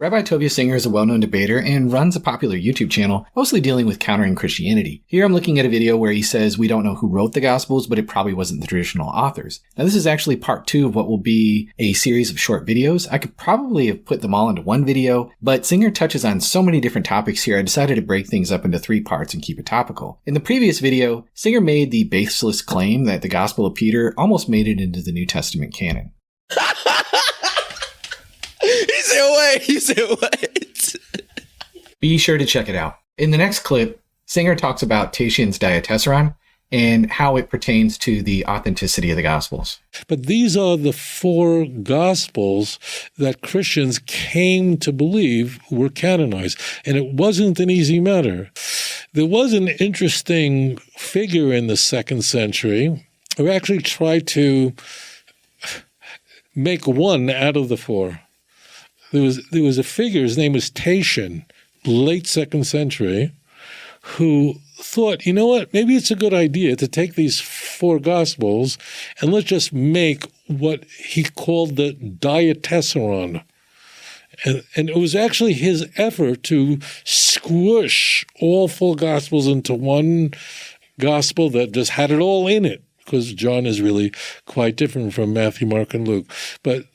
Rabbi Tovia Singer is a well-known debater and runs a popular YouTube channel, mostly dealing with countering Christianity. Here I'm looking at a video where he says we don't know who wrote the Gospels, but it probably wasn't the traditional authors. Now this is actually part 2 of what will be a series of short videos. I could probably have put them all into one video, but Singer touches on so many different topics here I decided to break things up into 3 parts and keep it topical. In the previous video, Singer made the baseless claim that the Gospel of Peter almost made it into the New Testament canon. He said what? Be sure to check it out. In the next clip, Singer talks about Tatian's Diatesseron and how it pertains to the authenticity of the Gospels. But these are the 4 Gospels that Christians came to believe were canonized. And it wasn't an easy matter. There was an interesting figure in the 2nd century who actually tried to make one out of the 4. There was a figure, his name was Tatian, late 2nd century, who thought, you know what, maybe it's a good idea to take these 4 Gospels and let's just make what he called the Diatesseron. And it was actually his effort to squish all 4 Gospels into one Gospel that just had it all in it, because John is really quite different from Matthew, Mark, and Luke. But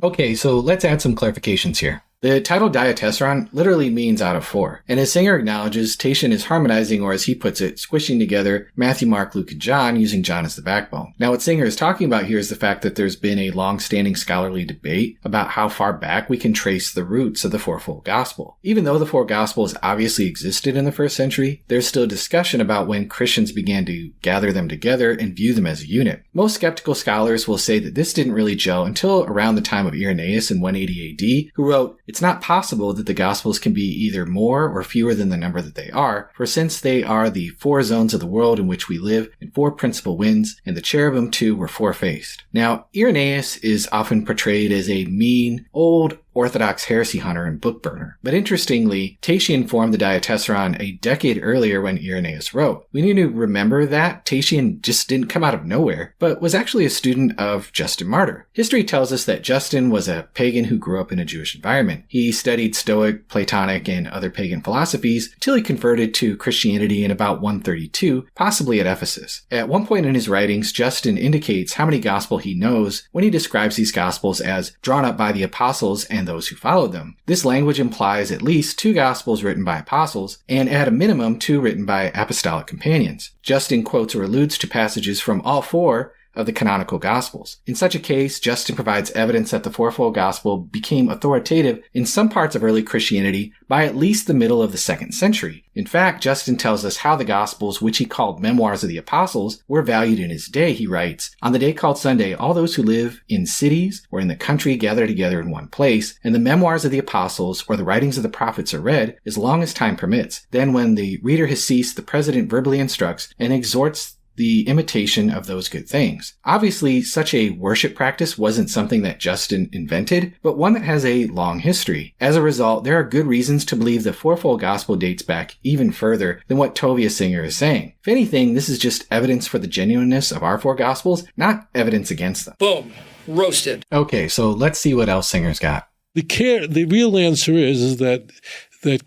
okay, so let's add some clarifications here. The title Diatesseron literally means out of 4. And as Singer acknowledges, Tatian is harmonizing, or as he puts it, squishing together Matthew, Mark, Luke, and John, using John as the backbone. Now what Singer is talking about here is the fact that there's been a long-standing scholarly debate about how far back we can trace the roots of the fourfold gospel. Even though the 4 gospels obviously existed in the 1st century, there's still discussion about when Christians began to gather them together and view them as a unit. Most skeptical scholars will say that this didn't really gel until around the time of Irenaeus in 180 AD, who wrote, "It's not possible that the Gospels can be either more or fewer than the number that they are, for since they are the 4 zones of the world in which we live, and 4 principal winds, and the cherubim too were 4-faced. Now, Irenaeus is often portrayed as a mean, old, Orthodox heresy hunter and book burner. But interestingly, Tatian formed the Diatesseron a decade earlier when Irenaeus wrote. We need to remember that Tatian just didn't come out of nowhere, but was actually a student of Justin Martyr. History tells us that Justin was a pagan who grew up in a Jewish environment. He studied Stoic, Platonic, and other pagan philosophies until he converted to Christianity in about 132, possibly at Ephesus. At one point in his writings, Justin indicates how many gospel he knows when he describes these gospels as drawn up by the apostles and those who followed them. This language implies at least 2 gospels written by apostles, and at a minimum 2 written by apostolic companions. Justin quotes or alludes to passages from all 4 of the canonical Gospels. In such a case, Justin provides evidence that the fourfold Gospel became authoritative in some parts of early Christianity by at least the middle of the 2nd century. In fact, Justin tells us how the Gospels, which he called Memoirs of the Apostles, were valued in his day. He writes, "On the day called Sunday, all those who live in cities or in the country gather together in one place, and the Memoirs of the Apostles or the writings of the prophets are read as long as time permits. Then when the reader has ceased, the president verbally instructs and exhorts the imitation of those good things." Obviously, such a worship practice wasn't something that Justin invented, but one that has a long history. As a result, there are good reasons to believe the fourfold gospel dates back even further than what Tovia Singer is saying. If anything, this is just evidence for the genuineness of our 4 gospels, not evidence against them. Boom. Roasted. Okay, so let's see what else Singer's got. The real answer is that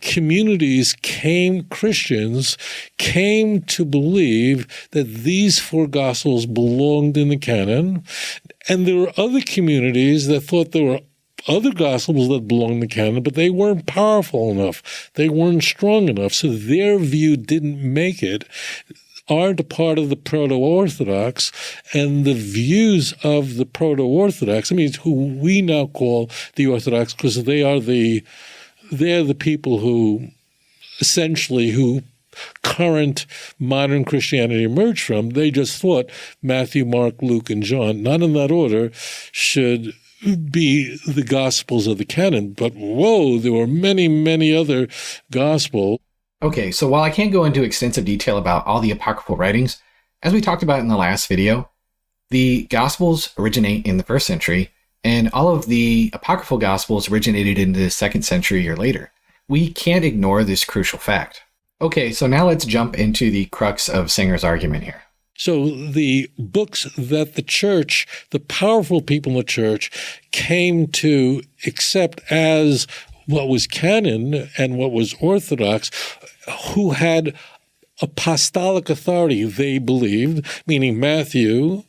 communities Christians came to believe that these 4 Gospels belonged in the canon, and there were other communities that thought there were other Gospels that belonged in the canon, but they weren't powerful enough. They weren't strong enough, so their view didn't make it. Aren't a part of the Proto-Orthodox, and the views of the Proto-Orthodox, I mean, it's who we now call the Orthodox, because they're the people who current modern Christianity emerged from. They just thought Matthew, Mark, Luke, and John, not in that order, should be the Gospels of the canon. But whoa, there were many, many other Gospels. Okay, so while I can't go into extensive detail about all the apocryphal writings, as we talked about in the last video, the Gospels originate in the 1st century, and all of the apocryphal Gospels originated in the 2nd century or later. We can't ignore this crucial fact. Okay, so now let's jump into the crux of Singer's argument here. So the books that the church, the powerful people in the church, came to accept as what was canon and what was orthodox, who had apostolic authority, they believed, meaning Matthew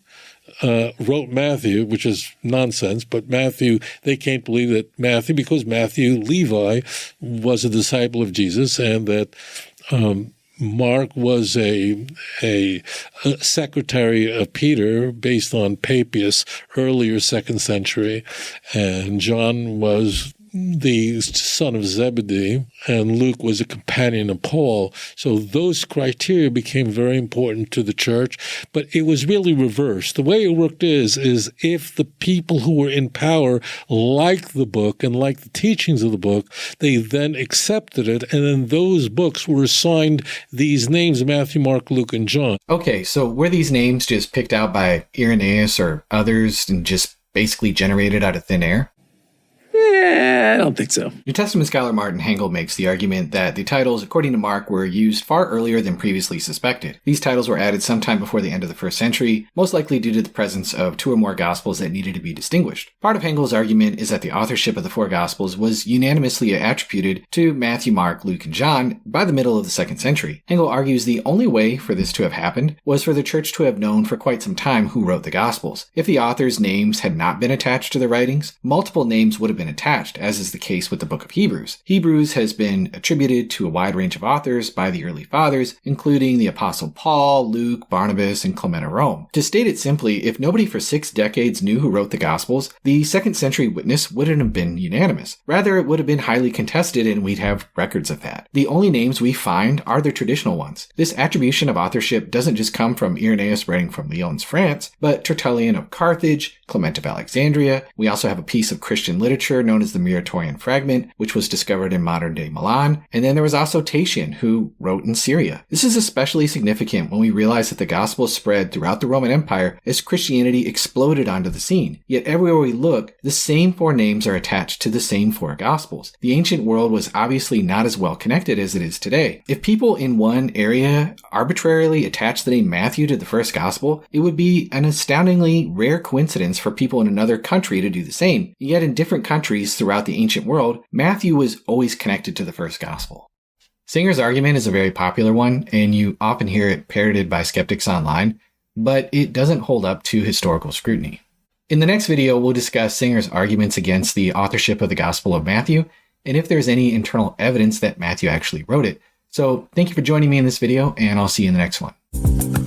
wrote Matthew, which is nonsense, but Matthew, they can't believe that Matthew, because Matthew, Levi, was a disciple of Jesus, and that Mark was a secretary of Peter based on Papias, earlier 2nd century, and John was the son of Zebedee, and Luke was a companion of Paul. So those criteria became very important to the church, but it was really reversed. The way it worked is if the people who were in power liked the book and liked the teachings of the book, they then accepted it, and then those books were assigned these names, Matthew, Mark, Luke, and John. Okay, so were these names just picked out by Irenaeus or others and just basically generated out of thin air? I don't think so. New Testament scholar Martin Hengel makes the argument that the titles, according to Mark, were used far earlier than previously suspected. These titles were added sometime before the end of the 1st century, most likely due to the presence of 2 or more Gospels that needed to be distinguished. Part of Hengel's argument is that the authorship of the 4 Gospels was unanimously attributed to Matthew, Mark, Luke, and John by the middle of the 2nd century. Hengel argues the only way for this to have happened was for the church to have known for quite some time who wrote the Gospels. If the authors' names had not been attached to the writings, multiple names would have been attached, as is the case with the book of Hebrews. Hebrews has been attributed to a wide range of authors by the early fathers, including the Apostle Paul, Luke, Barnabas, and Clement of Rome. To state it simply, if nobody for 6 decades knew who wrote the Gospels, the 2nd century witness wouldn't have been unanimous. Rather, it would have been highly contested, and we'd have records of that. The only names we find are the traditional ones. This attribution of authorship doesn't just come from Irenaeus writing from Lyons, France, but Tertullian of Carthage, Clement of Alexandria. We also have a piece of Christian literature known as the Muratorian Fragment, which was discovered in modern-day Milan. And then there was also Tatian, who wrote in Syria. This is especially significant when we realize that the Gospels spread throughout the Roman Empire as Christianity exploded onto the scene. Yet everywhere we look, the same 4 names are attached to the same 4 Gospels. The ancient world was obviously not as well connected as it is today. If people in one area arbitrarily attached the name Matthew to the first Gospel, it would be an astoundingly rare coincidence for people in another country to do the same. Yet in different countries throughout the ancient world, Matthew was always connected to the first Gospel. Singer's argument is a very popular one, and you often hear it parroted by skeptics online, but it doesn't hold up to historical scrutiny. In the next video, we'll discuss Singer's arguments against the authorship of the Gospel of Matthew, and if there's any internal evidence that Matthew actually wrote it. So thank you for joining me in this video, and I'll see you in the next one.